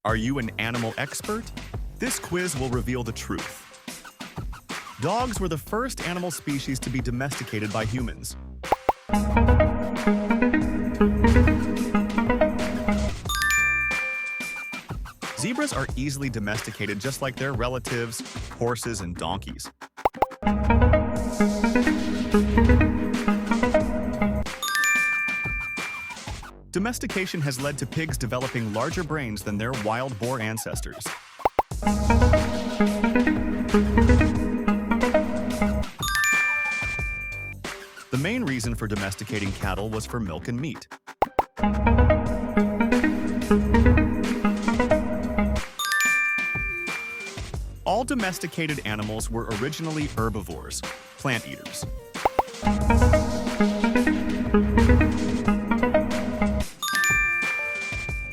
Are you an animal expert? This quiz will reveal the truth. Dogs were the first animal species to be domesticated by humans. Zebras are easily domesticated just like their relatives, horses and donkeys. Domestication has led to pigs developing larger brains than their wild boar ancestors. The main reason for domesticating cattle was for milk and meat. All domesticated animals were originally herbivores, plant eaters.